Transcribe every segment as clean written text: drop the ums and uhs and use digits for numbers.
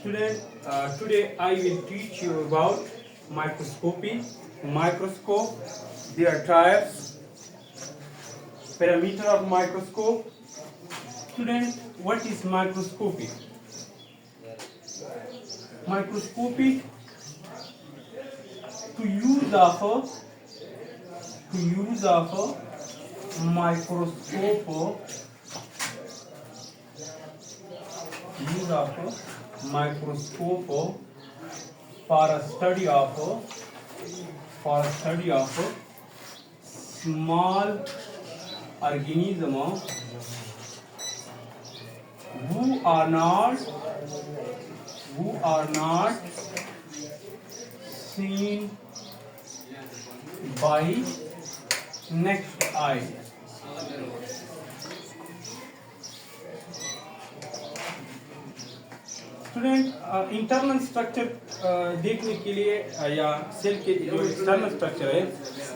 Student, today I will teach you about microscopy, microscope, their types, parameter of microscope. Student, what is microscopy? Microscopy, to use of a microscope, for a study of small organism who are not seen by naked eye. Student, internal structure देखने के लिए या cell के जो external structure है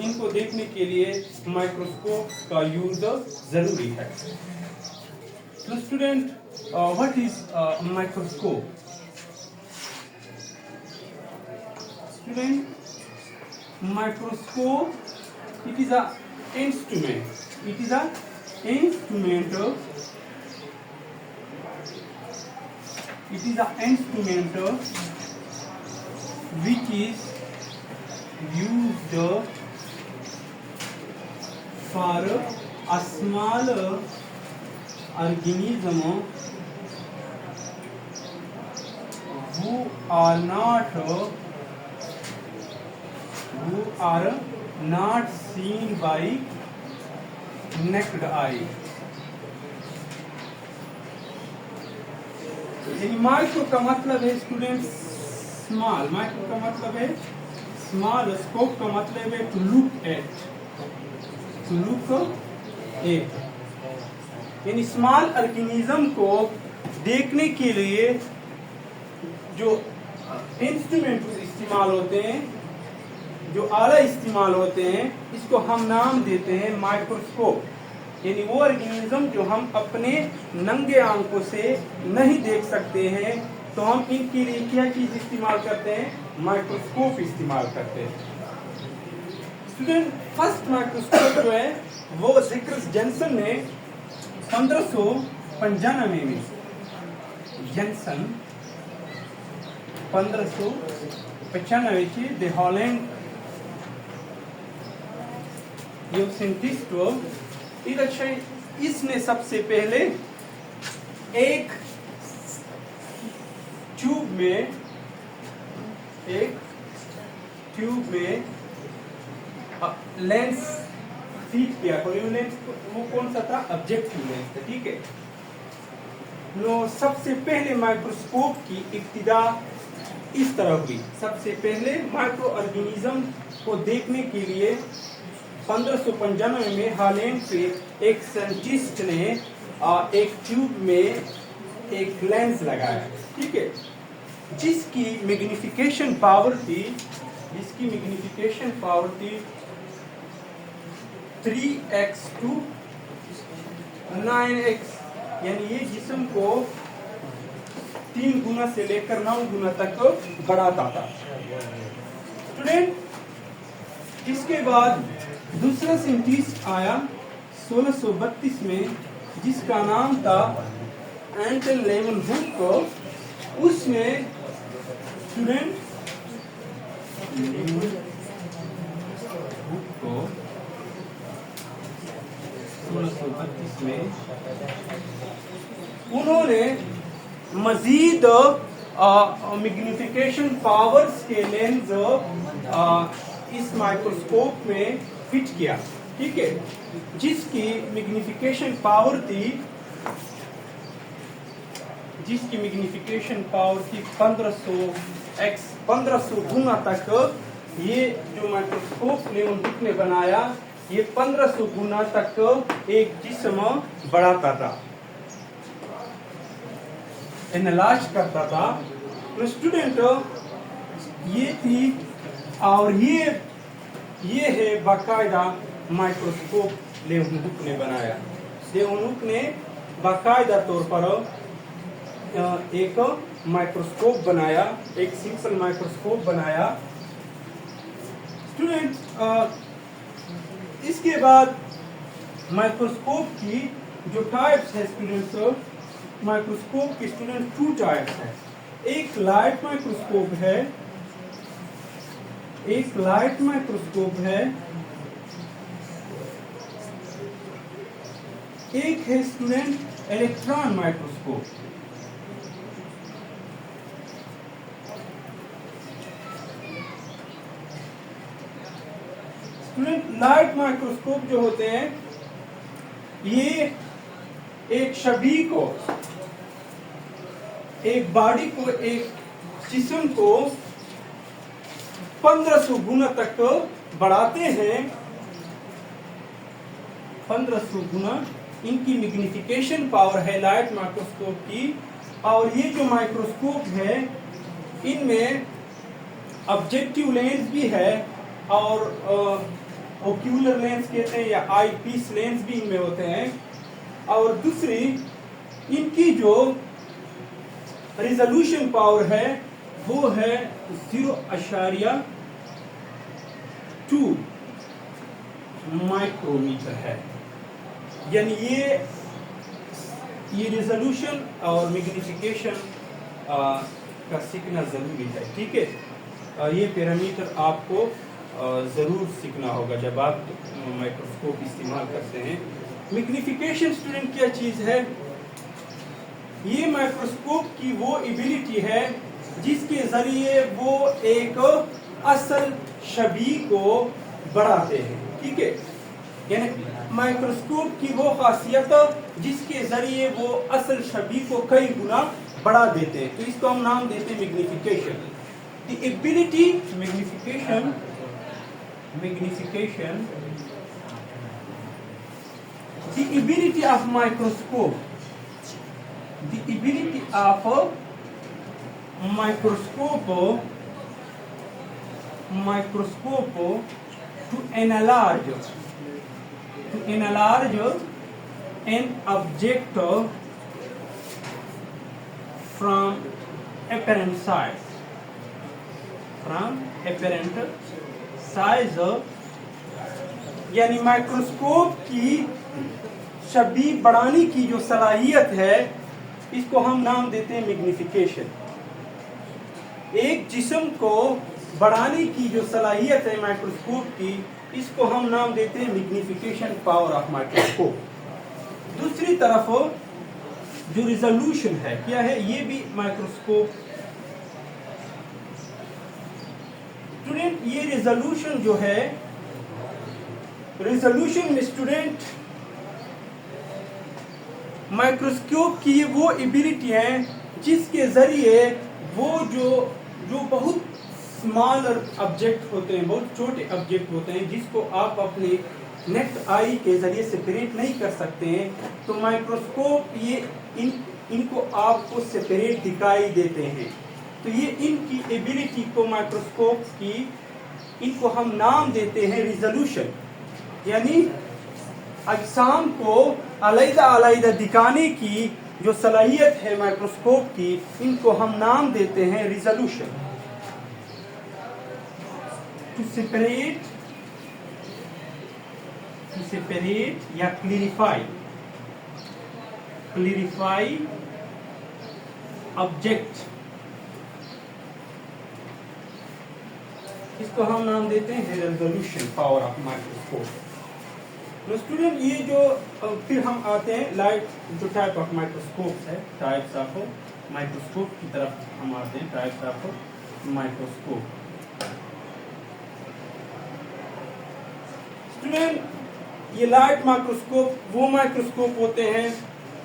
इनको देखने के लिए माइक्रोस्कोप का यूज जरूरी है. तो student, what is microscope? Student, microscope it is an instrument which is used for a small organism who are not seen by naked eye. यानी माइक्रो का मतलब है स्टूडेंट स्मॉल, माइक्रो का मतलब है स्मॉल, स्कोप का मतलब है टू लुक एट, यानी स्मॉल ऑर्गेनिज्म को देखने के लिए जो इंस्ट्रूमेंट इस्तेमाल होते हैं, जो आला इस्तेमाल होते हैं, इसको हम नाम देते हैं माइक्रोस्कोप. यानी वो ऑर्गेनिज्म जो हम अपने नंगे आंखों से नहीं देख सकते हैं, तो हम इनके लिए क्या चीज इस्तेमाल करते हैं? माइक्रोस्कोप इस्तेमाल करते हैं. स्टूडेंट, फर्स्ट माइक्रोस्कोप जो है वो जिक्र जेन्सन ने 1595 में, जेन्सन 1595 ची द हॉलैंड ये साइंटिस्ट हो, इसने सबसे पहले एक ट्यूब में लेंस फीड किया. लेंस वो कौन सा था? ऑब्जेक्टिव लेंस था. ठीक है. सबसे पहले माइक्रोस्कोप की इब्तिदा इस तरह हुई. सबसे पहले माइक्रो ऑर्गेनिज्म को देखने के लिए 1595 में हॉलैंड से एक साइंटिस्ट ने एक ट्यूब में एक लेंस लगाया. ठीक है. जिसकी मैग्निफिकेशन पावर थी 3x to 9x, यानी ये जिस्म को 3 गुना से लेकर 9 गुना तक बढ़ाता था. स्टूडेंट, इसके बाद दूसरा साइंटिस्ट आया 1632 में, जिसका नाम था एंटन लेवनहुक. उसने स्टूडेंट 1632 में उन्होंने मजीद मैग्निफिकेशन पावर्स के लेंस इस माइक्रोस्कोप में फिट किया. ठीक है. जिसकी मैग्निफिकेशन पावर थी 1500 गुना तक. ये जो माइक्रोस्कोप लेवनहुक ने बनाया, ये 1500 गुना तक एक जिस्म बढ़ाता था, एनालाइज करता था. स्टूडेंट, ये थी, और ये है बाकायदा माइक्रोस्कोप लेवनहुक ने बनाया. लेवनहुक ने बाकायदा तौर पर एक माइक्रोस्कोप बनाया, एक सिंपल माइक्रोस्कोप बनाया स्टूडेंट। इसके बाद माइक्रोस्कोप की जो टाइप्स है स्टूडेंट्स, माइक्रोस्कोप की स्टूडेंट 2 टाइप्स है। एक लाइट माइक्रोस्कोप है, एक लाइट माइक्रोस्कोप है, एक है student electron microscope. Student light microscope जो होते हैं ये एक छवि को, एक बॉडी को, एक जिस्म को 1500 गुना तक बढ़ाते हैं, 1500 गुना इनकी मैग्निफिकेशन पावर है लाइट माइक्रोस्कोप की। और ये जो माइक्रोस्कोप है इनमें ऑब्जेक्टिव लेंस भी है और ओक्यूलर लेंस कहते हैं या आई पीस लेंस भी इनमें होते हैं। और दूसरी इनकी जो रिजोल्यूशन पावर है वो है 0.2 माइक्रोमीटर है। यानी ये रिजोल्यूशन और मैग्निफिकेशन का सीखना जरूरी है, ठीक है। ये पैरामीटर आपको जरूर सीखना होगा जब आप माइक्रोस्कोप इस्तेमाल करते हैं। मैग्निफिकेशन स्टूडेंट क्या चीज है? ये माइक्रोस्कोप की वो एबिलिटी है जिसके जरिए वो एक असल छवि को बढ़ाते हैं, ठीक है। यानी माइक्रोस्कोप की वो खासियत जिसके जरिए वो असल छवि को कई गुना बढ़ा देते हैं, तो इसको हम नाम देते हैं magnification. The ability magnification the ability of microscope to enlarge an object from apparent size यानी माइक्रोस्कोप की छवि बढ़ाने की जो सलाहियत है इसको हम नाम देते हैं मैग्निफिकेशन। एक जिस्म को बढ़ाने की जो सलाहियत है माइक्रोस्कोप की, इसको हम नाम देते हैं मैग्निफिकेशन पावर ऑफ माइक्रोस्कोप। दूसरी तरफ जो रिजोल्यूशन है क्या है? ये भी माइक्रोस्कोप स्टूडेंट, ये रिजोल्यूशन जो है, रिजोल्यूशन में स्टूडेंट माइक्रोस्कोप की वो एबिलिटी है जिसके जरिए वो जो बहुत स्मॉल ऑब्जेक्ट होते हैं, बहुत छोटे ऑब्जेक्ट होते हैं जिसको आप अपने नेक्ट आई के जरिए सेपरेट नहीं कर सकते हैं, तो माइक्रोस्कोप ये इनको आपको सेपरेट दिखाई देते हैं। तो ये इनकी एबिलिटी को माइक्रोस्कोप की, इनको हम नाम देते हैं रिजोल्यूशन। यानी अजसाम को अलग-अलग दिखाने की जो सलाहियत है माइक्रोस्कोप की, इनको हम नाम देते हैं रिजोल्यूशन। टू सेपरेट या क्लियरिफाई ऑब्जेक्ट, इसको हम नाम देते हैं रिजोल्यूशन पावर ऑफ माइक्रोस्कोप। तो स्टूडेंट ये जो फिर हम आते हैं लाइट जो टाइप ऑफ माइक्रोस्कोप है, टाइप्स ऑफ माइक्रोस्कोप की तरफ हम आते हैं। टाइप्स ऑफ माइक्रोस्कोप स्टूडेंट, ये लाइट माइक्रोस्कोप वो माइक्रोस्कोप होते हैं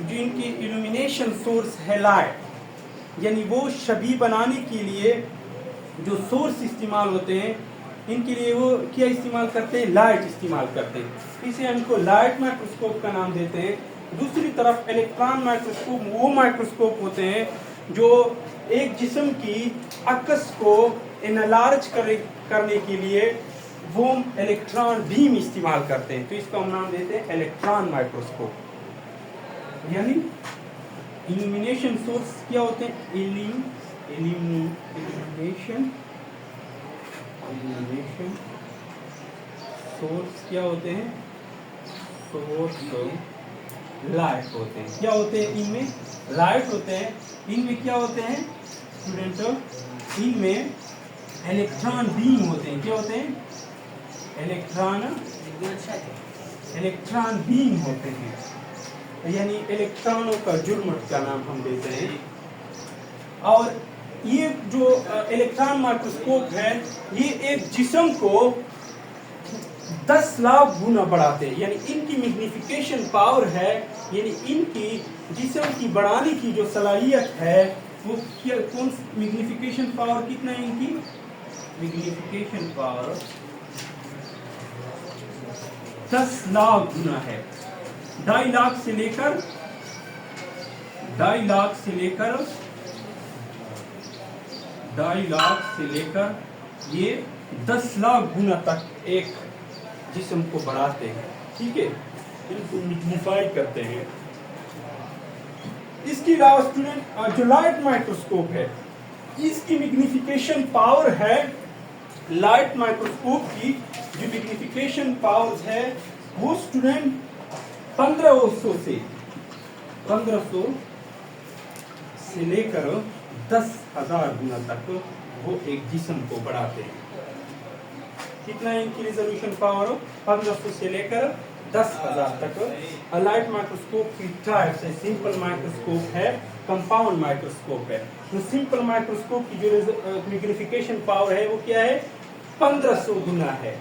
जिनकी इल्यूमिनेशन सोर्स है लाइट, यानी वो छवि बनाने के लिए जो सोर्स इस्तेमाल होते हैं इनके लिए वो क्या इस्तेमाल करते हैं? लाइट इस्तेमाल करते हैं, इसे हमको लाइट माइक्रोस्कोप का नाम देते हैं। दूसरी तरफ इलेक्ट्रॉन माइक्रोस्कोप वो माइक्रोस्कोप होते हैं जो एक जिस्म की अक्स को एनालार्ज करने के लिए वो इलेक्ट्रॉन बीम इस्तेमाल करते हैं, तो इसको हम नाम देते हैं इलेक्ट्रॉन माइक्रोस्कोप। यानी इल्यूमिनेशन सोर्स क्या होते हैं? एलिमिनेशन सोर्स क्या होते हैं, सोर्स लाइट होते हैं। क्या होते हैं इनमें? लाइट होते हैं। इनमें क्या होते हैं स्टूडेंट? इनमें इलेक्ट्रॉन बीम होते हैं। क्या होते हैं? इलेक्ट्रॉन बीम होते हैं, यानी इलेक्ट्रॉनों का झुरमुट का नाम हम देते हैं। और ये जो इलेक्ट्रॉन माइक्रोस्कोप है, ये एक जिस्म को 10 लाख गुना बढ़ाते हैं, यानी इनकी मैग्निफिकेशन पावर है, यानी इनकी जिस्म की बढ़ाने की जो सलाहियत है वो क्या, कौन मैग्निफिकेशन पावर कितना है इनकी? मैग्निफिकेशन पावर 10 लाख गुना है। 2.5 लाख से लेकर 2.5 लाख से लेकर ये 10 लाख गुना तक एक जिस्म को बढ़ाते हैं। ठीक है, इनको मैग्नीफाई करते हैं। इसके अलावा स्टूडेंट जो लाइट माइक्रोस्कोप है, इसकी मैग्निफिकेशन पावर है, लाइट माइक्रोस्कोप की जो मैग्निफिकेशन पावर है वो स्टूडेंट 1500 से लेकर 10,000 गुना तक वो एक जिस्म को बढ़ाते हैं। कितना है इनकी रिजोल्यूशन पावर? 1500 से लेकर 10,000 तक। लाइट माइक्रोस्कोप की टाइप्स है, सिंपल माइक्रोस्कोप है, कंपाउंड माइक्रोस्कोप है। तो सिंपल माइक्रोस्कोप की जो मैग्निफिकेशन पावर है वो क्या है? 1500 गुना है।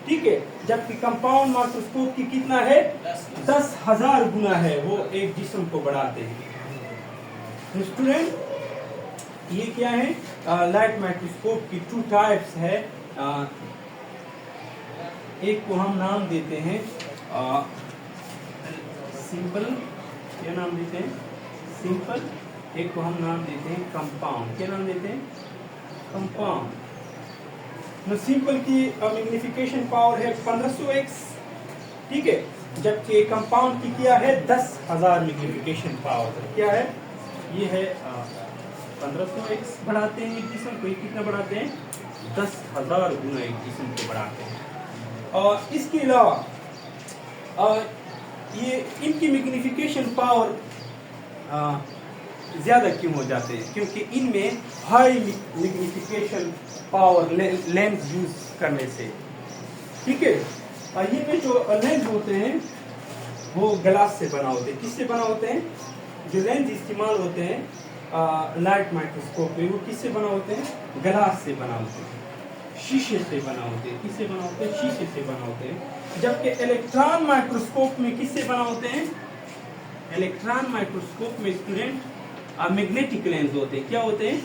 ठीक है, जबकि कंपाउंड माइक्रोस्कोप की कितना है? 10,000 गुना है, वो एक जिस्म को बढ़ाते हैं। स्टूडेंट ये क्या है? लाइट माइक्रोस्कोप की 2 टाइप्स है। एक को हम नाम देते हैं सिंपल, क्या नाम देते हैं? सिंपल। एक को हम नाम देते हैं कंपाउंड। क्या नाम देते हैं? कंपाउंड। सिंपल की मैग्निफिकेशन पावर है 1500x, ठीक है, जबकि कंपाउंड की क्या है? 10,000 मैग्निफिकेशन पावर। क्या है? ये है 1500x बढ़ाते हैं एक जिस्म को। कितना बढ़ाते हैं? 10,000 गुना एक जिस्म को बढ़ाते हैं। और इसके अलावा ये इनकी मैग्निफिकेशन पावर ज्यादा क्यों हो जाते हैं? क्योंकि इनमें high magnification power lens use करने से। ठीक है, ये में जो लेंस होते हैं वो ग्लास से बना होते हैं। किससे बना होते हैं? जो लेंस इस्तेमाल होते हैं लाइट माइक्रोस्कोप में, वो किससे बना होते हैं? ग्लास से बना होते हैं, शीशे से बना होते हैं। किससे बना होते हैं? शीशे से बना होते हैं। जबकि इलेक्ट्रॉन माइक्रोस्कोप में किससे बना होते हैं? इलेक्ट्रॉन माइक्रोस्कोप में स्टूडेंट मैग्नेटिक लेंस होते हैं। क्या होते हैं?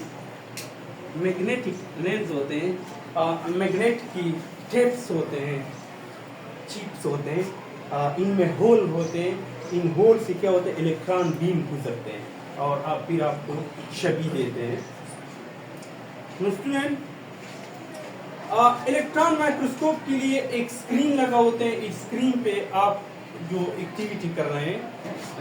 मैग्नेटिक लेंस होते हैं। मैग्नेट की टिप्स होते हैं, चिप्स होते हैं, इनमें होल होते हैं। इन होल से क्या होता है? इलेक्ट्रॉन बीम गुजरते हैं और फिर आपको छवि देते हैं। स्टूडेंट इलेक्ट्रॉन माइक्रोस्कोप के लिए एक स्क्रीन लगा होते हैं। इस स्क्रीन पे आप जो एक्टिविटी कर रहे हैं,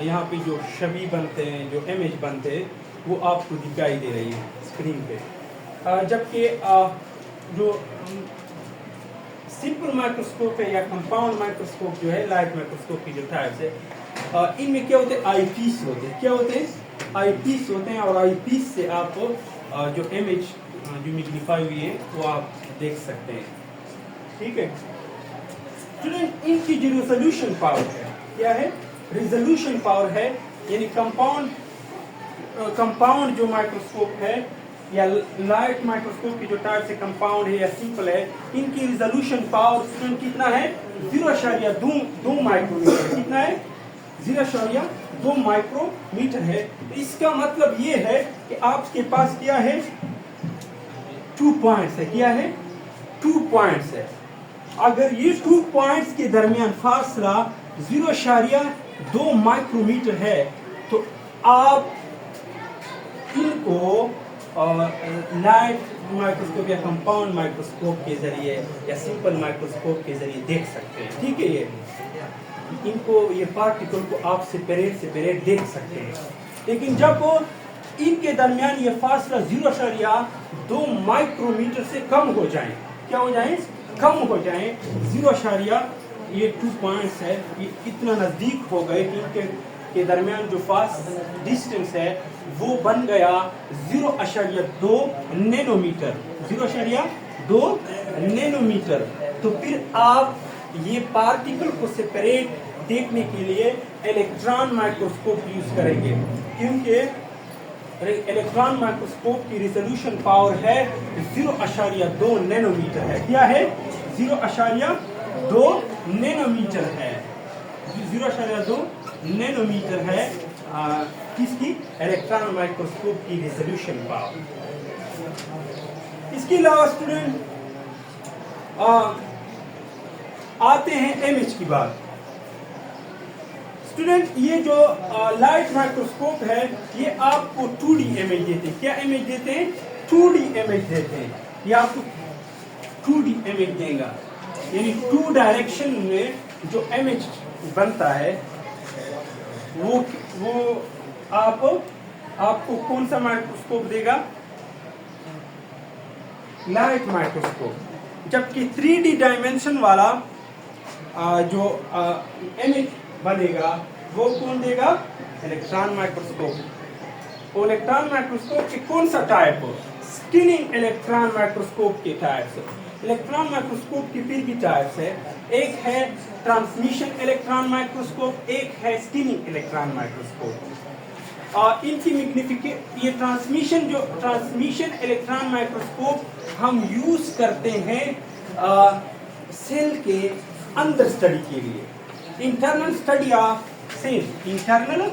यहाँ पे जो छवि बनते हैं, जो इमेज बनते हैं, वो आपको दिखाई दे रही है स्क्रीन पे। जबकि जो सिंपल माइक्रोस्कोप है या कंपाउंड माइक्रोस्कोप जो है, लाइट माइक्रोस्कोप की जो टाइप्स है, इनमें क्या होते हैं? आई पीस होते हैं। क्या होते हैं? आई पीस होते हैं। और आई पीस से आप जो इमेज जो मैग्नीफाई हुई है वो आप देख सकते हैं। ठीक है स्टूडेंट, इनकी जो रिजोल्यूशन पावर है, क्या है? रिजोल्यूशन पावर है, यानी कंपाउंड जो माइक्रोस्कोप है या लाइट माइक्रोस्कोप की जो टाइप से कंपाउंड है या सिंपल है, इनकी रिजोल्यूशन पावर स्टूडेंट कितना है? 0.2 माइक्रोमीटर। कितना है? 0.2 माइक्रोमीटर है। इसका मतलब ये है कि आपके पास क्या है? 2 पॉइंट्स है। क्या है? 2 पॉइंट्स है। अगर ये 2 पॉइंट्स के दरमियान फासला 0.2 माइक्रोमीटर है तो आप इनको लाइट माइक्रोस्कोप या कंपाउंड माइक्रोस्कोप के जरिए या सिंपल माइक्रोस्कोप के जरिए देख सकते हैं। ठीक है, ये पार्टिकल को आप सेपरेट देख सकते हैं। लेकिन जब इनके दरमियान ये फासला 0.2 माइक्रोमीटर से कम हो जाए, क्या हो जाए, कम हो जाए, 0. ये 2 पॉइंट्स है, ये इतना नजदीक हो गए कि इनके के दरमियान जो फास्ट डिस्टेंस है वो बन गया 0.2 नैनोमीटर, 0.2 नैनोमीटर। तो फिर आप ये पार्टिकल को सेपरेट देखने के लिए इलेक्ट्रॉन माइक्रोस्कोप यूज करेंगे, क्योंकि इलेक्ट्रॉन माइक्रोस्कोप की रिजोल्यूशन पावर है 0.2 नैनोमीटर है। क्या है, 0.2 नैनोमीटर है, 0.2 नैनोमीटर है किसकी, इलेक्ट्रॉन माइक्रोस्कोप की रिजोल्यूशन पावर। इसके अलावा स्टूडेंट आते हैं इमेज की बात। स्टूडेंट ये जो लाइट माइक्रोस्कोप है ये आपको 2D इमेज देते हैं। क्या इमेज देते हैं, 2D इमेज देते हैं। ये आपको 2D इमेज देगा, यानी 2 डायरेक्शन में जो इमेज बनता है वो आपको कौन सा माइक्रोस्कोप देगा, लाइट माइक्रोस्कोप। जबकि 3D डायमेंशन वाला जो इमेज बनेगा वो कौन देगा, इलेक्ट्रॉन माइक्रोस्कोप। और इलेक्ट्रॉन माइक्रोस्कोप के कौन सा टाइप, स्कैनिंग इलेक्ट्रॉन माइक्रोस्कोप के टाइप्स। इलेक्ट्रॉन माइक्रोस्कोप की फिर भी टाइप्स है, एक है ट्रांसमिशन इलेक्ट्रॉन माइक्रोस्कोप, एक है स्कैनिंग इलेक्ट्रॉन माइक्रोस्कोप। इनकी मैग्निफिकेशन, ये ट्रांसमिशन इलेक्ट्रॉन माइक्रोस्कोप हम यूज करते हैं सेल के अंदर स्टडी के लिए, internal study of cell, internal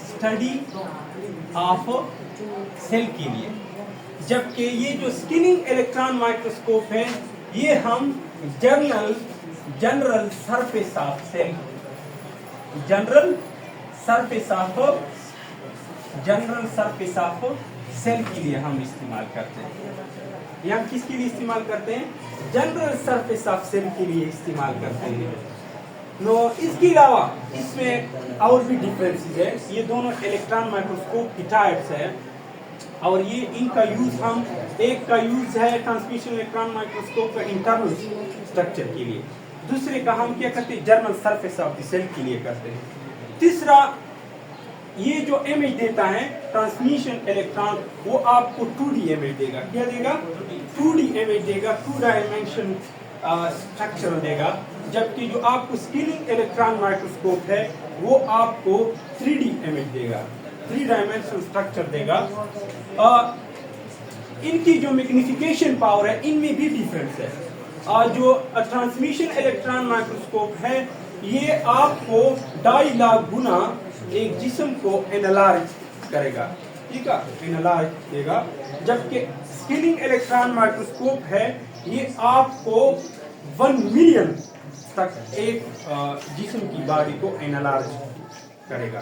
study of cell के लिए। जबकि ये जो स्कैनिंग इलेक्ट्रॉन माइक्रोस्कोप है ये हम general surface of cell, general surface of cell के लिए हम इस्तेमाल करते हैं। ये हम किसके लिए इस्तेमाल करते हैं, जनरल सरफेस ऑफ सेल के लिए इस्तेमाल करते हैं। नो इसके अलावा इसमें और भी डिफरेंसेस है। ये दोनों इलेक्ट्रॉन माइक्रोस्कोप की टाइप्स है और ये इनका यूज हम, एक का यूज है ट्रांसमिशन इलेक्ट्रॉन माइक्रोस्कोप का इंटरनल स्ट्रक्चर के लिए, दूसरे का हम क्या करते हैं, general surface of the cell के लिए करते हैं। तीसरा, ये जो इमेज देता है ट्रांसमिशन इलेक्ट्रॉन वो आपको 2D इमेज देगा। क्या देगा, 2D इमेज देगा, 2 डायमेंशन स्ट्रक्चर देगा। जबकि जो आपको स्कैनिंग इलेक्ट्रॉन माइक्रोस्कोप है वो आपको 3D इमेज देगा, 3 डायमेंशनल स्ट्रक्चर देगा। इनकी जो मैग्निफिकेशन पावर है इनमें भी डिफरेंस है। जो ट्रांसमिशन इलेक्ट्रॉन माइक्रोस्कोप है ये आपको 2.5 लाख गुना एक जिस्म को एनालाइज करेगा, ठीक है, एनालाइज देगा। जबकि स्कैनिंग इलेक्ट्रॉन माइक्रोस्कोप है ये आपको 1 मिलियन तक एक जिस्म की बॉडी को एनालाइज करेगा,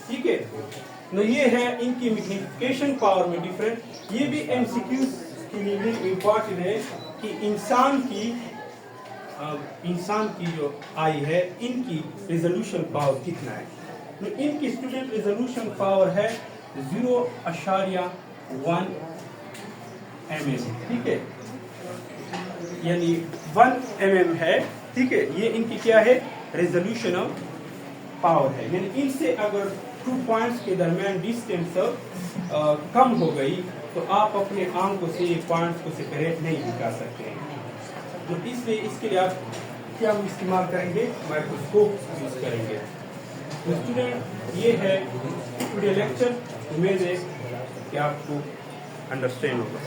ठीक है। तो ये है इनकी मैग्निफिकेशन पावर में डिफरेंस। ये भी एमसीक्यूज के लिए भी इम्पोर्टेंट है कि इंसान की जो आई है इनकी रिजोल्यूशन पावर कितना है। तो इनकी स्टूडेंट रिजोल्यूशन पावर है 0.1 mm, ठीक है, यानी 1 mm है, ठीक है। ये इनकी क्या है, रिजोल्यूशन ऑफ पावर है। यानी इनसे अगर 2 पॉइंट्स के दरमियान डिस्टेंस कम हो गई तो आप अपने आंखों से ये पॉइंट्स को सेपरेट नहीं कर सकते हैं। तो इसलिए इसके लिए आप क्या इस्तेमाल करेंगे, माइक्रोस्कोप यूज करेंगे। तो स्टूडेंट ये है टुडे लेक्चर, उम्मीद है कि आपको अंडरस्टैंड होगा।